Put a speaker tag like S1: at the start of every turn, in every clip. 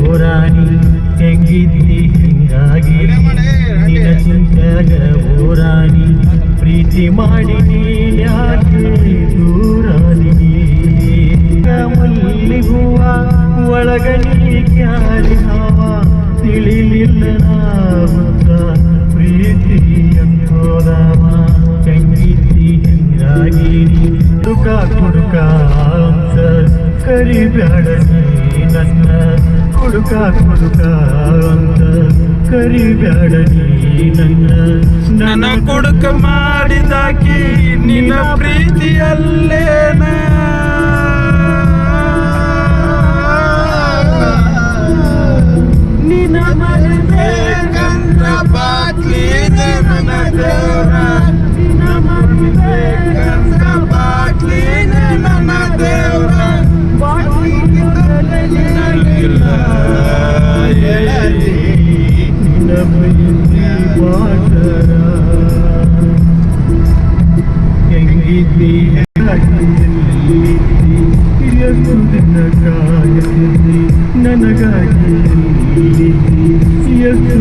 S1: ಓರಾಣಿ ಹೆಂಗಿದ್ದಿ ಹಿಂಗಾಗಿ ನಿನ ಚಿಂತ್ಯಾಗ ಓರಾಣಿ ಪ್ರೀತಿ ಮಾಡಿ ಯಾಕೆ ದೂರಾದಿ ಮಲ್ಲಿ ಹೂವ ಒಳಗನಿ ಕ್ಯಾರಿ ಹಾವ ತಿಳಿಲಿಲ್ಲ ನಾವುತ್ತ ಪ್ರೀತಿ ಅಂತೋದವ ಹೆಂಗಿದ್ದಿ ಹಿಂಗಾಗಿ ಕುಡುಕ ಕುಡುಕ ಅಂತ ಕರಿಬ್ಯಾಡ ನನ್ನ ಕುಡುಕ ಕುಡುಕ ಅಂತ ಕರಿಬ್ಯಾಡ
S2: ನನ್ನ ಕುಡುಕ ಮಾಡಿದಾಕಿ ನಿನ್ನ ಪ್ರೀತಿಯಲ್ಲೇನ
S1: ನಿನ್ನ
S2: ಮರಿಬೇಕಂದ್ರ ಬಾಕ್ಲಿದೆ ನನ್ನ ದೇವ್ರ ನಿನ್ನ ಮರಿಬೇಕಂದ್ರ ಬಾಕ್ಲಿದೆ ನನ್ನ ದೇವ್ರ
S1: ಹೆಂಗಿದ್ದಿ ನನಗಾಗಿ ಎಷ್ಟು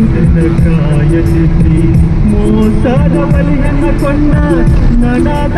S1: ಕಾಯತಿದ್ದಿ ಮೋಸದ ಬಲಿಯನ್ನ ಕೊಂಡ ನನಗ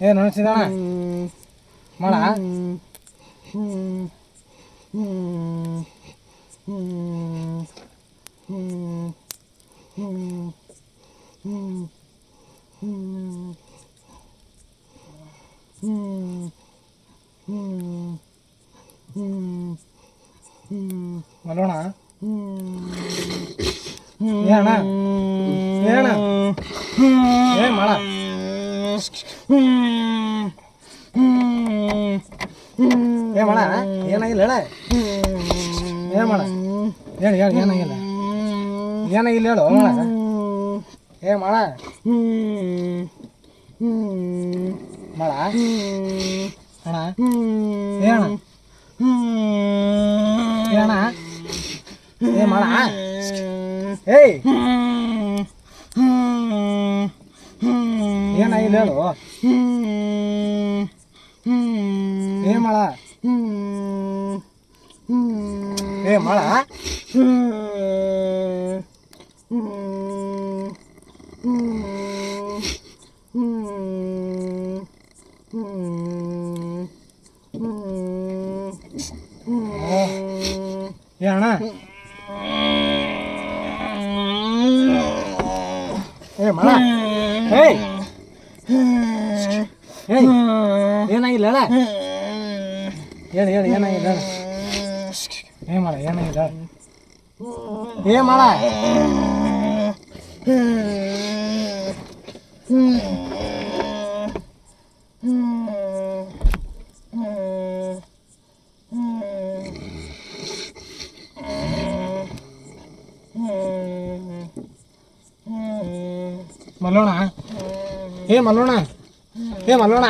S2: ಏನು ಅನಿಸಿದಣ ಮಾಡ ಮಲ್ಲೋಣ ಏನ ಏನ ಏನ್ ಮಾಡ ಏ ಮಾಡ ಏನಾಗಿಲ್ಲ ಹೇಳ ಏನ್ ಮಾಡ ಹೇಳಿ ಹೇಳಿ ಏನಾಗಿಲ್ಲ ಏನಾಗಿಲ್ಲ ಹೇಳು ಮಾಡ ಏ ಮಾಡ ಮಾಡ ಅಣ್ಣ ಏನ ಏನ ಏ ಮಾಡ ಏಯ್ ಏನಾಗಿಲ್ಲ ಹೇಳು ಏ ಮಾಡ ಏ ಮಾಡ ಏ ಅಣ್ಣ ಏ ಮಾಡ ಏಯ್ ಏಯ್ ಏನಾಗಿಲ್ಲ ಹೇಳ ಹೇಳಿ ಹೇಳಿ ಏನಾಗಿಲ್ಲ ಏ ಮಾಡ ಏನಾಗಿಲ್ಲ ಏ ಮಾಡ ಮಲ್ಲೋಣ ಏ ಮಲ್ಲೋಣ ಏ ಮಲ್ಲೋಣ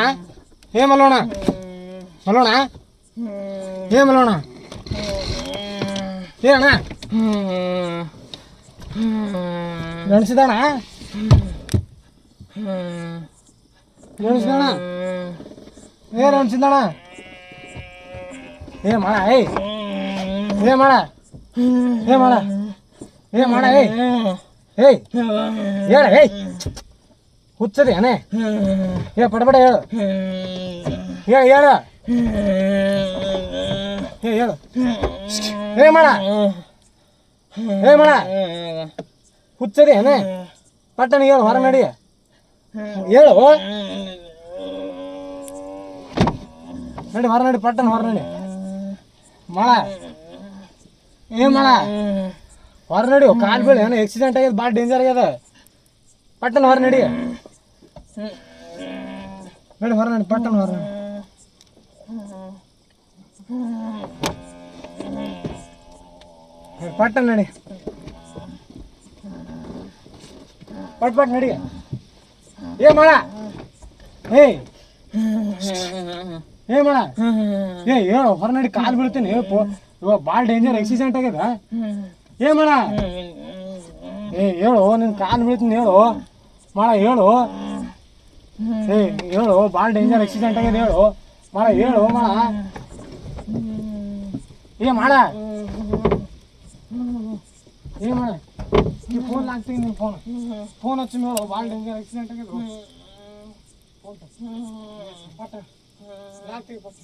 S2: ಏ ಮಲ್ಲೋಣ ಮಲ್ಲೋಣ ಏ ಮಲ್ಲೋಣ ಏ ಅಣ್ಣ ಗಣಸಿದಣ ಗಣಸಿದಣ ಏ ಗಣಸಿದಣ ಏ ಮಾಡ ಏಯ್ ಏ ಮಾಡ ಏ ಮಾಡ ಏ ಮಾಡ ಏಯ್ ಏಯ್ ಹೇಳ ಏಯ್ ಹುಚ್ಚರಿ ಅನೇ ಏ ಪಡಪಡ ಹೇಳು ಹೇಳ ಹೇಳ ಏ ಹೇಳು ಏ ಮಾಡ ಏ ಮಾಡ ಹುಚ್ಚರಿ ಅನೇ ಪಟ್ಟಣ ಹೇಳು ಹೊರ ನಡಿ ಹೇಳು ನಡಿ ಹೊರ ನಡಿ ಪಟ್ಟಣ ಹೊರ ನಡಿ ಮಾಡ ಏ ಮಾಡ ಹೊರ ನಡಿ ಕಾಲು ಬೀಳಿ ಏನೋ ಆಕ್ಸಿಡೆಂಟ್ ಆಗ್ಯದ ಭಾಳ ಡೇಂಜರ್ ಆಗ್ಯದ ಪಟ್ಟಣ ಹೊರ ನಡಿ ನಡಿ ಹೊರ ನಡಿ ಪಟ್ಟಣ ಹೊರ ನಡಿ ಪಟ್ಟಣ ನಡಿ ಪಟ್ ಪಟ್ ನಡಿ ಏ ಮಾಡ ಏಯ್ ಏ ಮಾಡ ಏ ಹೇಳು ಹೊರ ನಡಿ ಕಾಲು ಬೀಳ್ತೀನಿ ಇವಾಗ ಭಾಳ ಡೇಂಜರ್ ಆಕ್ಸಿಡೆಂಟ್ ಆಗ್ಯದ ಏ ಮಾಡ ಏ ಹೇಳು ನಿನ್ನ ಕಾಲು ಬೀಳ್ತೀನಿ ಹೇಳು ಮಾಡ ಹೇಳು ಏ ಹೇಳು ಭಾಳ ಡೇಂಜರ್ ಆಕ್ಸಿಡೆಂಟ್ ಆಗ್ಯದ ಹೇಳು ಮಾಡ ಹೇಳು ಮಾಡ ಏ ಮಾಡ ಏ ಮಾಡ ಈ ಫೋನ್ ಹಾಕ್ತೀನಿ ನಿಮ್ಮ ಫೋನ್ ಹಚ್ಚಿ ಹೇಳು ಭಾಳ ಡೇಂಜರ್ ಆಕ್ಸಿಡೆಂಟ್ ಆಗ್ಯದ ಫೋನ್ ಪಟ್ಟ ಹಾಕ್ತೀವಿ ಪಟ್ಟ